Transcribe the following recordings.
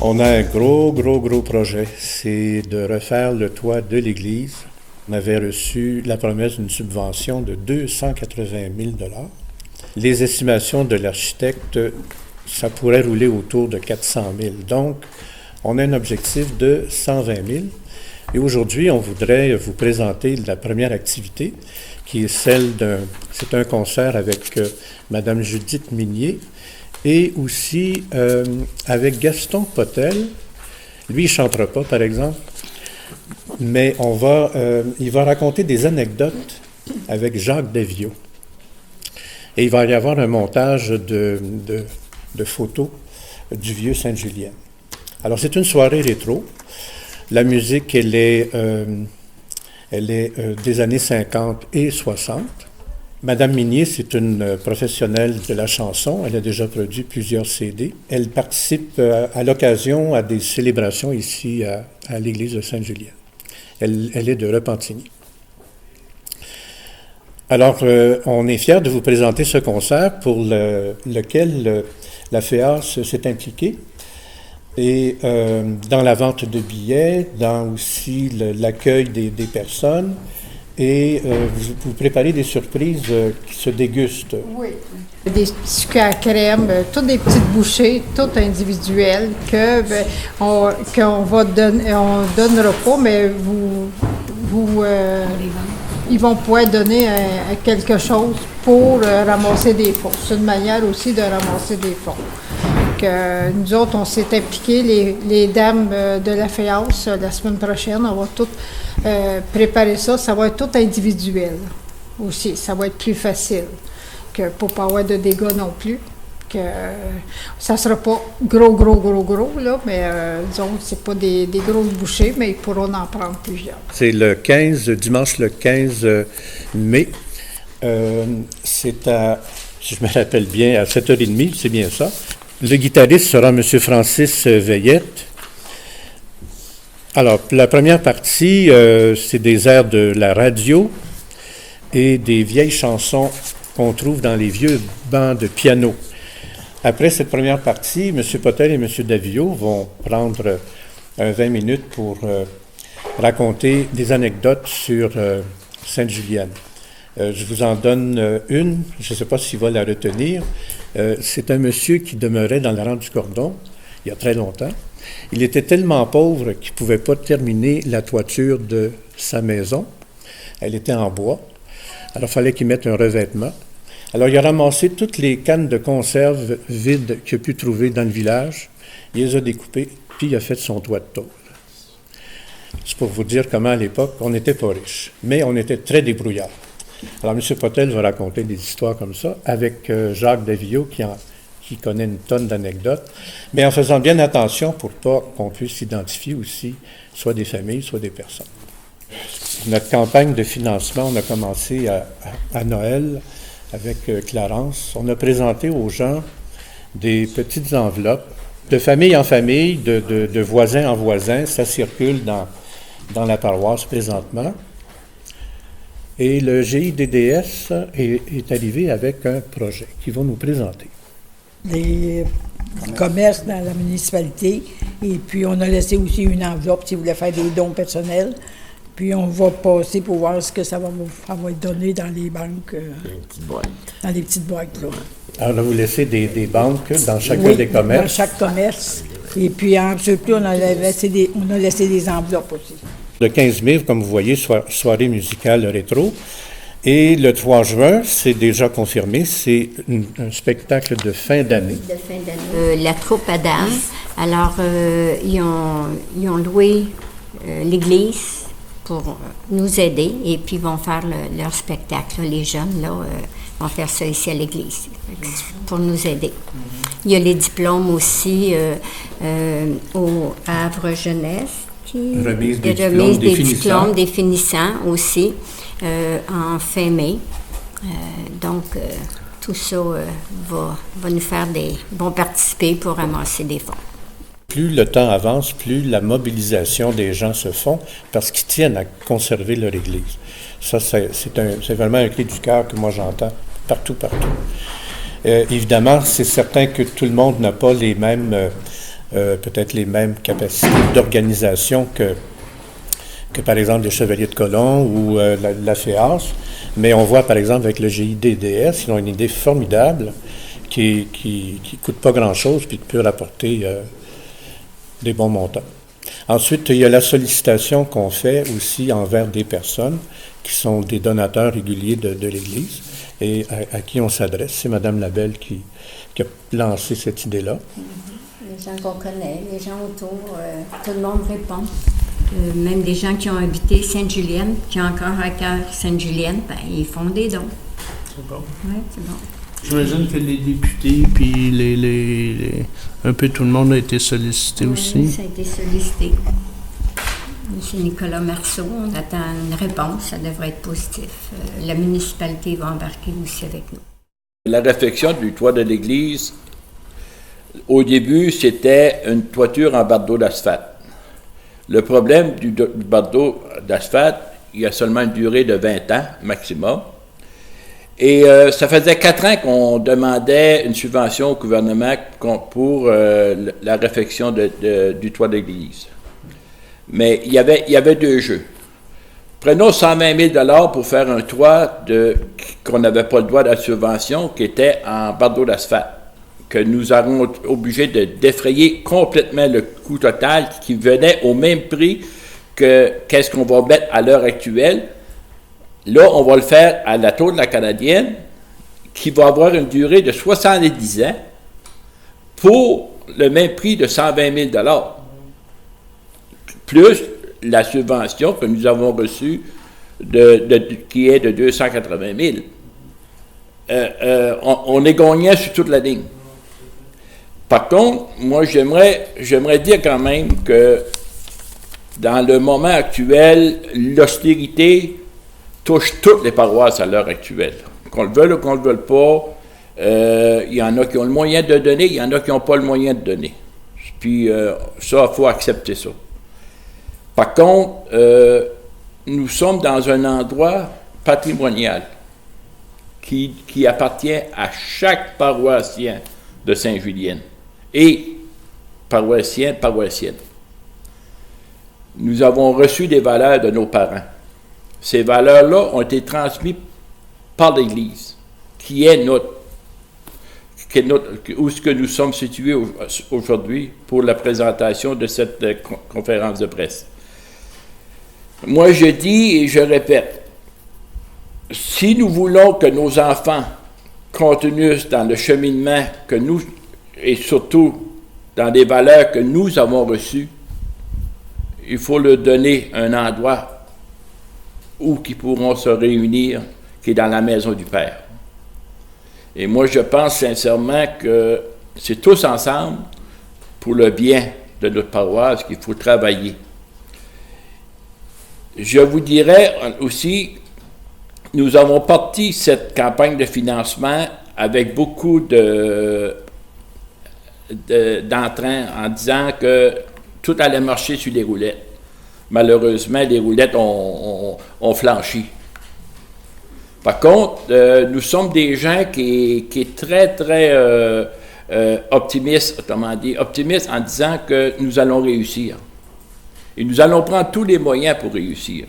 On a un gros projet. C'est de refaire le toit de l'église. On avait reçu la promesse d'une subvention de 280 000 $. Les estimations de l'architecte, ça pourrait rouler autour de 400 000. Donc, on a un objectif de 120 000. Et aujourd'hui, on voudrait vous présenter la première activité, qui est c'est un concert avec Mme Judith Minier et aussi avec Gaston Potel. Lui, il ne chantera pas, par exemple, mais il va raconter des anecdotes avec Jacques Daviau. Et il va y avoir un montage de photos du vieux Sainte-Julienne. Alors, c'est une soirée rétro. La musique, elle est des années 50 et 60. Madame Minier, c'est une professionnelle de la chanson. Elle a déjà produit plusieurs CD. Elle participe à l'occasion à des célébrations ici à l'église de Sainte-Julienne. Elle est de Repentigny. Alors, on est fiers de vous présenter ce concert pour lequel la FEAS s'est impliquée. Et dans la vente de billets, dans aussi l'accueil des personnes, et vous préparez des surprises qui se dégustent. Oui. Des sucres à crème, toutes des petites bouchées, toutes individuelles, on donnera pas, mais ils vont pouvoir donner quelque chose pour ramasser des fonds. C'est une manière aussi de ramasser des fonds. Nous autres, on s'est impliqués, les dames de la FEAS, la semaine prochaine, on va tout préparer ça. Ça va être tout individuel aussi. Ça va être plus facile pour ne pas avoir de dégâts non plus. Ça ne sera pas gros, là, mais disons, c'est pas des grosses bouchées, mais ils pourront en prendre plusieurs. C'est dimanche le 15 mai. C'est si je me rappelle bien, à 7h30, c'est bien ça. Le guitariste sera M. Francis Veillette. Alors, la première partie, c'est des airs de la radio et des vieilles chansons qu'on trouve dans les vieux bancs de piano. Après cette première partie, M. Potel et M. Daviau vont prendre 20 minutes pour raconter des anecdotes sur Sainte-Julienne. Je vous en donne une, je ne sais pas s'il va la retenir. C'est un monsieur qui demeurait dans la rue du Cordon, il y a très longtemps. Il était tellement pauvre qu'il ne pouvait pas terminer la toiture de sa maison. Elle était en bois. Alors, il fallait qu'il mette un revêtement. Alors, il a ramassé toutes les cannes de conserve vides qu'il a pu trouver dans le village. Il les a découpées, puis il a fait son toit de tôle. C'est pour vous dire comment, à l'époque, on n'était pas riche, mais on était très débrouillards. Alors, M. Potel va raconter des histoires comme ça avec Jacques Daviau qui connaît une tonne d'anecdotes, mais en faisant bien attention pour pas qu'on puisse identifier aussi soit des familles, soit des personnes. Notre campagne de financement, on a commencé à Noël avec Clarence. On a présenté aux gens des petites enveloppes de famille en famille, de voisin en voisin. Ça circule dans la paroisse présentement. Et le GIDDS est arrivé avec un projet qu'ils vont nous présenter. Des commerces dans la municipalité. Et puis, on a laissé aussi une enveloppe si vous voulez faire des dons personnels. Puis, on va passer pour voir ce que ça va être donné dans les banques. Les petites boîtes. Dans les petites boîtes, là. Alors, là, vous laissez des banques dans chacun des commerces? Dans chaque commerce. Et puis, en surplus, on a laissé des enveloppes aussi. Le 15 mai, comme vous voyez, soirée musicale rétro. Et le 3 juin, c'est déjà confirmé, c'est un spectacle de fin d'année. La troupe Adam, alors ils ont loué l'église pour nous aider et puis ils vont faire leur spectacle. Les jeunes là, vont faire ça ici à l'église pour nous aider. Il y a les diplômes aussi au Havre Jeunesse. Remise des diplômes des finissants aussi en fin mai. Donc, tout ça va nous faire vont participer pour ramasser des fonds. Plus le temps avance, plus la mobilisation des gens se font parce qu'ils tiennent à conserver leur Église. Ça, c'est vraiment un cri du cœur que moi j'entends partout. Évidemment, c'est certain que tout le monde n'a pas les mêmes peut-être les mêmes capacités d'organisation que par exemple les Chevaliers de Colomb ou la FEAS. Mais on voit par exemple avec le GIDDS, ils ont une idée formidable qui coûte pas grand-chose puis qui peut rapporter des bons montants. Ensuite, il y a la sollicitation qu'on fait aussi envers des personnes qui sont des donateurs réguliers de l'Église et à qui on s'adresse. C'est Mme Labelle qui a lancé cette idée-là. Les gens qu'on connaît, les gens autour, tout le monde répond. Même des gens qui ont habité Sainte-Julienne, qui ont encore à cœur Sainte-Julienne, ben, ils font des dons. C'est bon. Oui, c'est bon. J'imagine que les députés puis un peu tout le monde a été sollicité aussi. Ça a été sollicité. M. Nicolas Marceau, on attend une réponse, ça devrait être positif. La municipalité va embarquer aussi avec nous. La réfection du toit de l'église, au début, c'était une toiture en bardeau d'asphalte. Le problème du bardeau d'asphalte, il y a seulement une durée de 20 ans maximum. Et ça faisait 4 ans qu'on demandait une subvention au gouvernement pour la réfection du toit d'église. Mais il y avait 2 jeux. Prenons 120 000 pour faire un toit qu'on n'avait pas le droit de la subvention, qui était en bardeau d'asphalte, que nous aurons obligé de défrayer complètement le coût total qui venait au même prix que qu'est-ce qu'on va mettre à l'heure actuelle. Là, on va le faire à la Tour de la Canadienne, qui va avoir une durée de 70 ans pour le même prix de 120 000 plus la subvention que nous avons reçue qui est de 280 000. On est gagnant sur toute la ligne. Par contre, moi, j'aimerais dire quand même que dans le moment actuel, l'austérité touche toutes les paroisses à l'heure actuelle. Qu'on le veuille ou qu'on ne le veuille pas, il y en a qui ont le moyen de donner, il y en a qui n'ont pas le moyen de donner. Puis ça, il faut accepter ça. Par contre, nous sommes dans un endroit patrimonial qui appartient à chaque paroissien de Sainte-Julienne et paroissienne. Nous avons reçu des valeurs de nos parents. Ces valeurs-là ont été transmises par l'Église, qui est où est-ce que nous sommes situés aujourd'hui pour la présentation de cette conférence de presse. Moi, je dis et je répète, si nous voulons que nos enfants continuent dans le cheminement que nous, et surtout dans les valeurs que nous avons reçues, il faut leur donner un endroit où ils pourront se réunir, qui est dans la maison du Père. Et moi, je pense sincèrement que c'est tous ensemble, pour le bien de notre paroisse, qu'il faut travailler. Je vous dirais aussi, nous avons parti cette campagne de financement avec beaucoup d'entrain en disant que tout allait marcher sur les roulettes. Malheureusement, les roulettes ont flanchi. Par contre, nous sommes des gens qui est très, très optimistes, autrement dit, optimistes en disant que nous allons réussir. Et nous allons prendre tous les moyens pour réussir.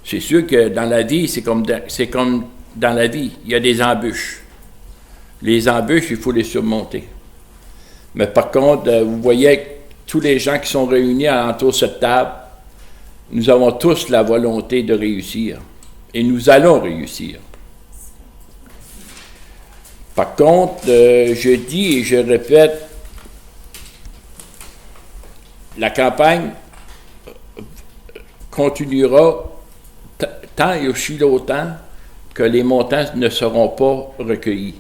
C'est sûr que dans la vie, c'est comme dans la vie, il y a des embûches. Les embûches, il faut les surmonter. Mais par contre, vous voyez, tous les gens qui sont réunis alentour de cette table, nous avons tous la volonté de réussir. Et nous allons réussir. Par contre, je dis et je répète, la campagne continuera tant et aussi longtemps que les montants ne seront pas recueillis.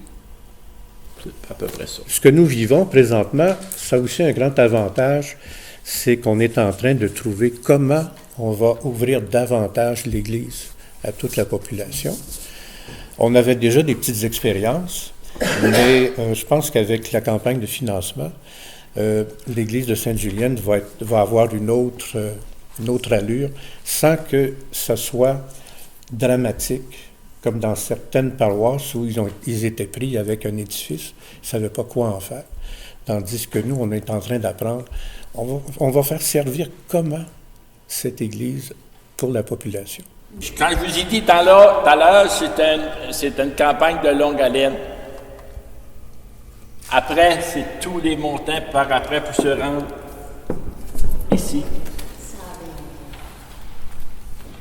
C'est à peu près ça. Ce que nous vivons présentement, ça a aussi un grand avantage, c'est qu'on est en train de trouver comment on va ouvrir davantage l'Église à toute la population. On avait déjà des petites expériences, mais je pense qu'avec la campagne de financement, l'Église de Sainte-Julienne va avoir une autre allure, sans que ça soit dramatique, comme dans certaines paroisses où ils étaient pris avec un édifice, ils ne savaient pas quoi en faire. Tandis que nous, on est en train d'apprendre, on va faire servir comment cette Église pour la population. Quand je vous ai dit tout à l'heure, c'est une campagne de longue haleine. Après, c'est tous les montants par après pour se rendre ici.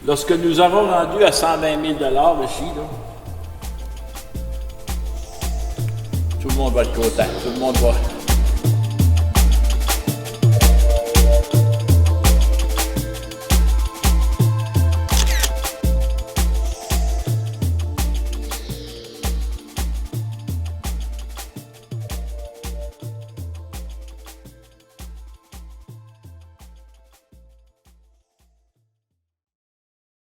Lorsque nous aurons rendu à 120 000 $, ici, là, tout le monde va être content. Tout le monde va...